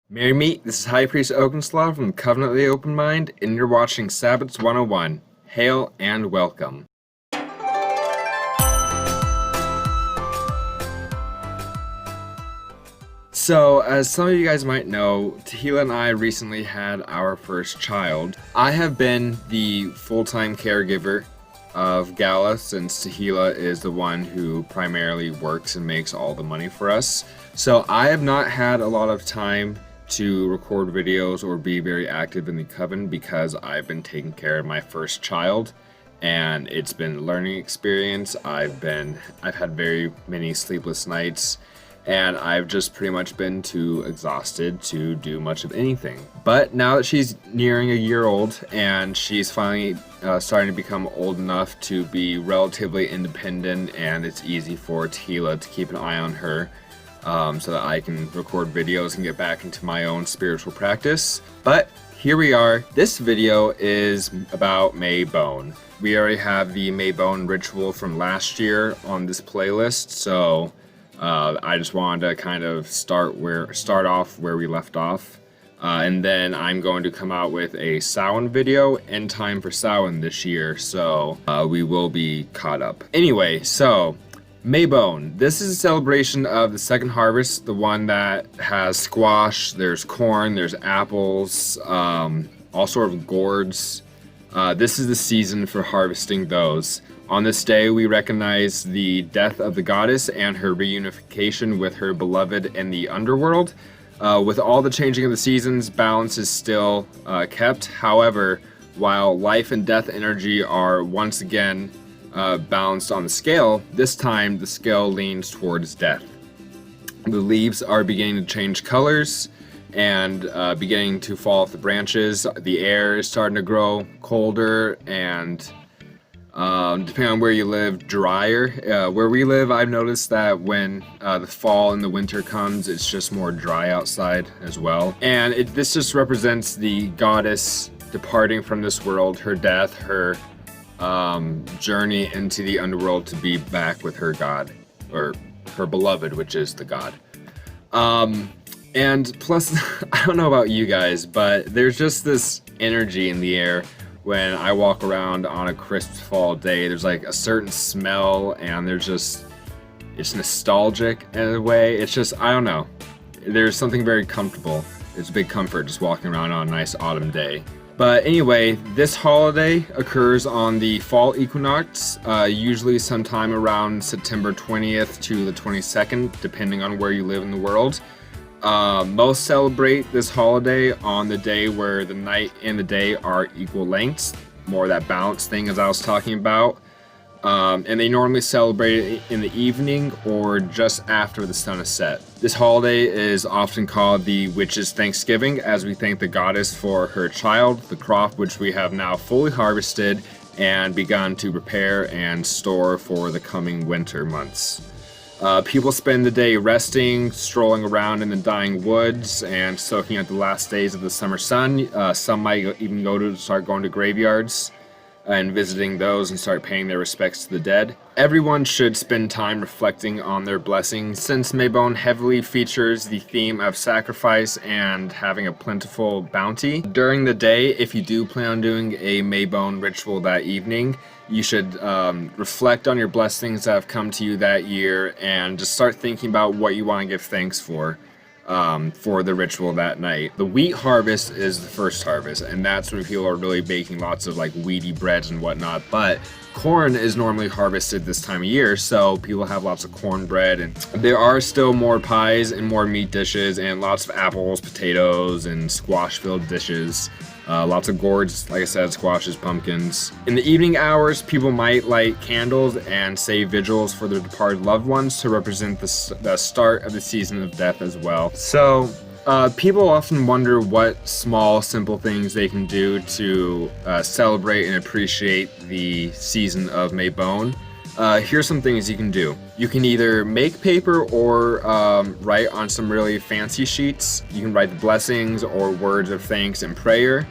Merry meet, this is High Priest Ogonslav from the Covenant of the Open Mind, and you're watching Sabbats 101. Hail and welcome. So, as some of you guys might know, Tehila and I recently had our first child. I have been the full-time caregiver of Gala since Tehila is the one who primarily works and makes all the money for us. So I have not had a lot of time to record videos or be very active in the coven because I've been taking care of my first child, and it's been a learning experience. I've had very many sleepless nights, and I've just pretty much been too exhausted to do much of anything. But now that she's nearing a year old and she's finally starting to become old enough to be relatively independent, and it's easy for Tehila to keep an eye on her, so that I can record videos and get back into my own spiritual practice. But here we are. This video is about Mabon. We already have the Mabon ritual from last year on this playlist, so I just wanted to kind of start off where we left off. And then I'm going to come out with a Samhain video in time for Samhain this year, so we will be caught up. Anyway, so Mabon. This is a celebration of the second harvest, the one that has squash, there's corn, there's apples, all sort of gourds. This is the season for harvesting those. On this day, we recognize the death of the goddess and her reunification with her beloved in the underworld. With all the changing of the seasons, balance is still kept. However, while life and death energy are once again balanced on the scale, this time the scale leans towards death. The leaves are beginning to change colors and beginning to fall off the branches. The air is starting to grow colder and, depending on where you live, drier. Where we live, I've noticed that when the fall and the winter comes, it's just more dry outside as well. And this just represents the goddess departing from this world, her death, her journey into the underworld to be back with her god, or her beloved, which is the god. And plus, I don't know about you guys, but there's just this energy in the air when I walk around on a crisp fall day. There's like a certain smell, and it's nostalgic in a way. It's just, I don't know. There's something very comfortable. It's a big comfort just walking around on a nice autumn day. But anyway, this holiday occurs on the fall equinox, usually sometime around September 20th to the 22nd, depending on where you live in the world. Most celebrate this holiday on the day where the night and the day are equal lengths, more that balance thing as I was talking about. And they normally celebrate it in the evening or just after the sun is set. This holiday is often called the Witch's Thanksgiving, as we thank the goddess for her child, the crop which we have now fully harvested and begun to prepare and store for the coming winter months. People spend the day resting, strolling around in the dying woods, and soaking up the last days of the summer sun. Some might even start going to graveyards and visiting those and start paying their respects to the dead. Everyone should spend time reflecting on their blessings, since Mabon heavily features the theme of sacrifice and having a plentiful bounty. During the day, if you do plan on doing a Mabon ritual that evening, you should reflect on your blessings that have come to you that year and just start thinking about what you want to give thanks for the ritual that night. The wheat harvest is the first harvest, and that's when people are really baking lots of like wheaty breads and whatnot. But corn is normally harvested this time of year, so people have lots of cornbread, and there are still more pies and more meat dishes and lots of apples, potatoes, and squash-filled dishes. Lots of gourds, like I said, squashes, pumpkins. In the evening hours, people might light candles and say vigils for their departed loved ones to represent the start of the season of death as well. So, people often wonder what small, simple things they can do to celebrate and appreciate the season of Mabon. Here's some things you can do. You can either make paper or write on some really fancy sheets. You can write the blessings or words of thanks and prayer.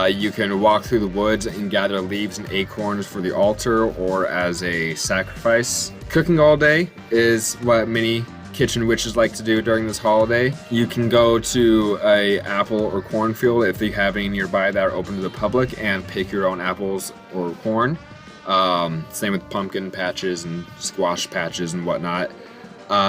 You can walk through the woods and gather leaves and acorns for the altar or as a sacrifice. Cooking all day is what many kitchen witches like to do during this holiday. You can go to a apple or cornfield if you have any nearby that are open to the public and pick your own apples or corn. Same with pumpkin patches and squash patches and whatnot.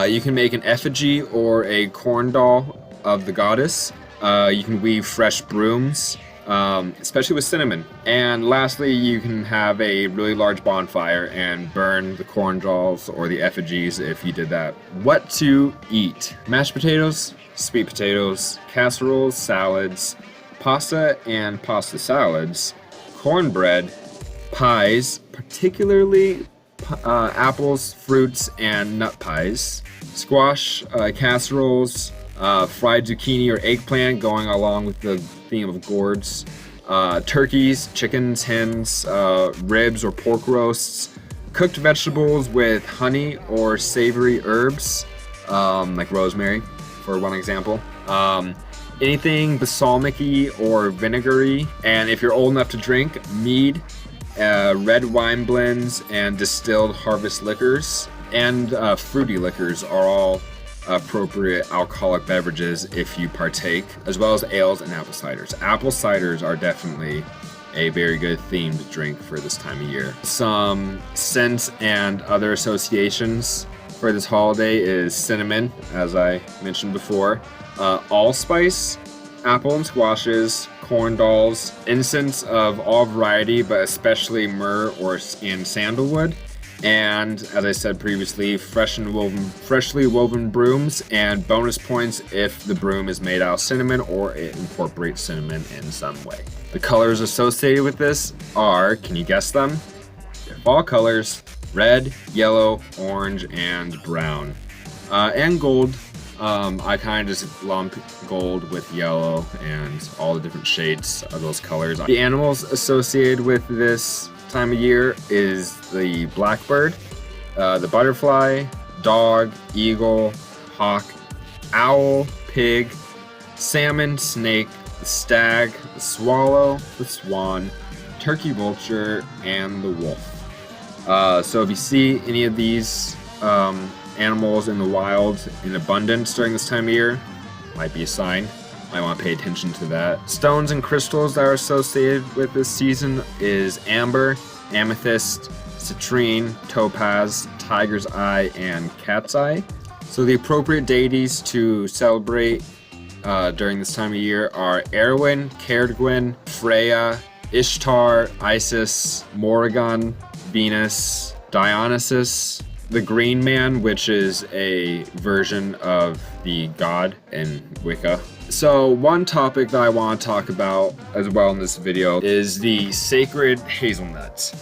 You can make an effigy or a corn doll of the goddess. You can weave fresh brooms, especially with cinnamon. And lastly, you can have a really large bonfire and burn the corn dolls or the effigies if you did that. What to eat? Mashed potatoes, sweet potatoes, casseroles, salads, pasta and pasta salads, cornbread, pies, particularly apples, fruits, and nut pies, squash, casseroles, fried zucchini or eggplant going along with the theme of gourds, turkeys, chickens, hens, ribs or pork roasts, cooked vegetables with honey or savory herbs, like rosemary, for one example. Anything balsamic-y or vinegary, and if you're old enough to drink, mead, red wine blends, and distilled harvest liquors, and fruity liquors are all appropriate alcoholic beverages if you partake, as well as ales and apple ciders. Apple ciders are definitely a very good themed drink for this time of year. Some scents and other associations for this holiday is cinnamon, as I mentioned before, allspice, apple and squashes, corn dolls, incense of all variety, but especially myrrh and sandalwood, and as I said previously, freshly woven brooms, and bonus points if the broom is made out of cinnamon or it incorporates cinnamon in some way. The colors associated with this are, can you guess them? They're fall colors: red, yellow, orange, and brown. And gold. I kind of just lump gold with yellow and all the different shades of those colors. The animals associated with this time of year is the blackbird, the butterfly, dog, eagle, hawk, owl, pig, salmon, snake, the stag, the swallow, the swan, turkey vulture, and the wolf. So if you see any of these animals in the wild in abundance during this time of year, might be a sign. Might want to pay attention to that. Stones and crystals that are associated with this season is amber, amethyst, citrine, topaz, tiger's eye, and cat's eye. So the appropriate deities to celebrate during this time of year are Erwin, Caerdwyn, Freya, Ishtar, Isis, Morrigan, Venus, Dionysus, the Green Man, which is a version of the god in Wicca. So one topic that I want to talk about as well in this video is the sacred hazelnuts.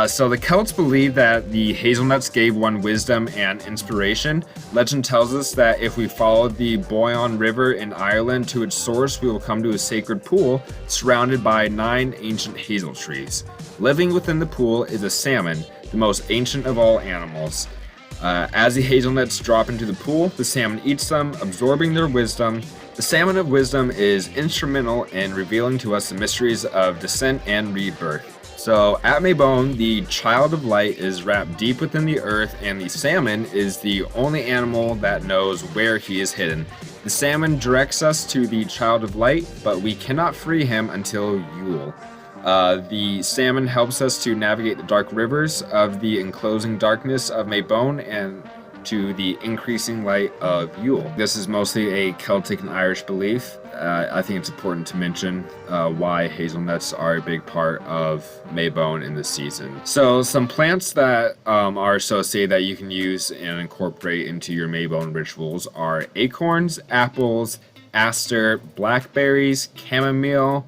So the Celts believe that the hazelnuts gave one wisdom and inspiration. Legend tells us that if we follow the Boyne River in Ireland to its source, we will come to a sacred pool surrounded by 9 ancient hazel trees. Living within the pool is a salmon, the most ancient of all animals. As the hazelnuts drop into the pool, the salmon eats them, absorbing their wisdom. The salmon of wisdom is instrumental in revealing to us the mysteries of descent and rebirth. So at Mabon, the child of light is wrapped deep within the earth, and the salmon is the only animal that knows where he is hidden. The salmon directs us to the child of light, but we cannot free him until Yule. The salmon helps us to navigate the dark rivers of the enclosing darkness of Mabon and to the increasing light of Yule. This is mostly a Celtic and Irish belief. I think it's important to mention why hazelnuts are a big part of Mabon in this season. So some plants that are associated that you can use and incorporate into your Mabon rituals are acorns, apples, aster, blackberries, chamomile,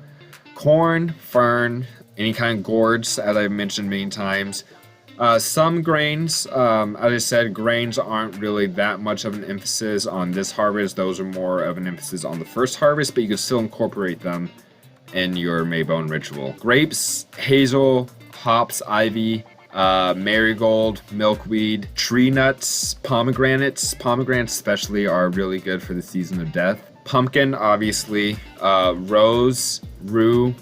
corn, fern, any kind of gourds, as I've mentioned many times. Some grains, as I said, grains aren't really that much of an emphasis on this harvest. Those are more of an emphasis on the first harvest, but you can still incorporate them in your Mabon ritual. Grapes, hazel, hops, ivy, marigold, milkweed, tree nuts, pomegranates. Pomegranates especially are really good for the season of death. Pumpkin, obviously, rose, rue,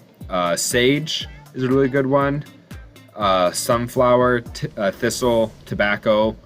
sage is a really good one. Sunflower, thistle, tobacco,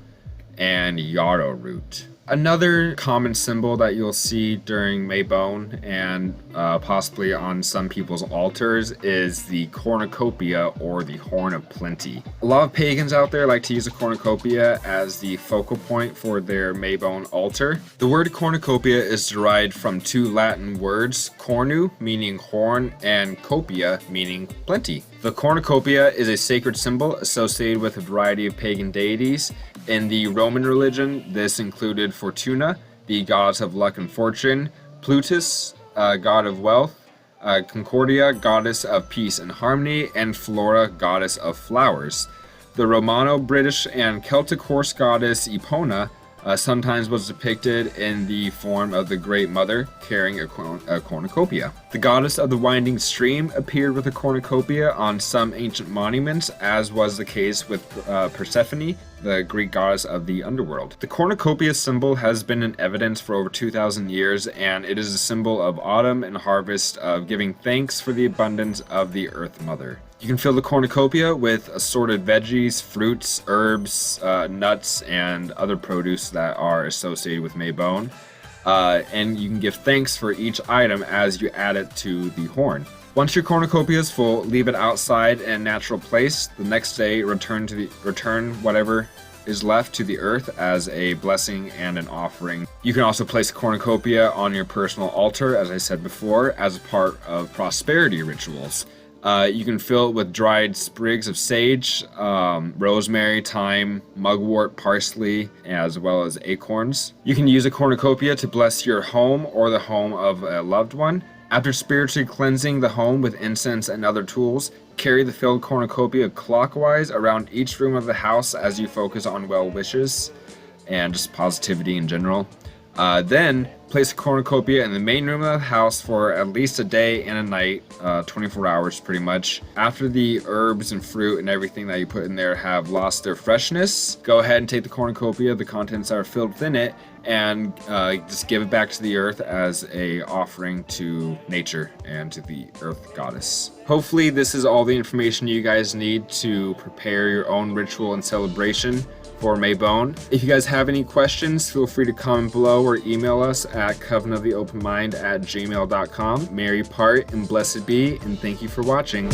and yarrow root. Another common symbol that you'll see during Mabon and possibly on some people's altars is the cornucopia, or the horn of plenty. A lot of pagans out there like to use a cornucopia as the focal point for their Mabon altar. The word cornucopia is derived from two Latin words, cornu, meaning horn, and copia, meaning plenty. The cornucopia is a sacred symbol associated with a variety of pagan deities. In the Roman religion, this included Fortuna, the goddess of luck and fortune, Plutus, god of wealth, Concordia, goddess of peace and harmony, and Flora, goddess of flowers. The Romano, British, and Celtic horse goddess Epona sometimes was depicted in the form of the Great Mother carrying a cornucopia. The goddess of the winding stream appeared with a cornucopia on some ancient monuments, as was the case with Persephone, the Greek goddess of the underworld. The cornucopia symbol has been in evidence for over 2,000 years, and it is a symbol of autumn and harvest, of giving thanks for the abundance of the Earth Mother. You can fill the cornucopia with assorted veggies, fruits, herbs, nuts, and other produce that are associated with Mabon. And you can give thanks for each item as you add it to the horn. Once your cornucopia is full, leave it outside in a natural place. The next day, return whatever is left to the earth as a blessing and an offering. You can also place a cornucopia on your personal altar, as I said before, as a part of prosperity rituals. You can fill it with dried sprigs of sage, rosemary, thyme, mugwort, parsley, as well as acorns. You can use a cornucopia to bless your home or the home of a loved one. After spiritually cleansing the home with incense and other tools, carry the filled cornucopia clockwise around each room of the house as you focus on well wishes and just positivity in general. Then place a cornucopia in the main room of the house for at least a day and a night, 24 hours pretty much. After the herbs and fruit and everything that you put in there have lost their freshness, go ahead and take the cornucopia, the contents that are filled within it, and just give it back to the earth as a offering to nature and to the earth goddess. Hopefully this is all the information you guys need to prepare your own ritual and celebration for Mabon. If you guys have any questions, feel free to comment below or email us at covenantoftheopenmind@gmail.com. Merry part and blessed be, and thank you for watching.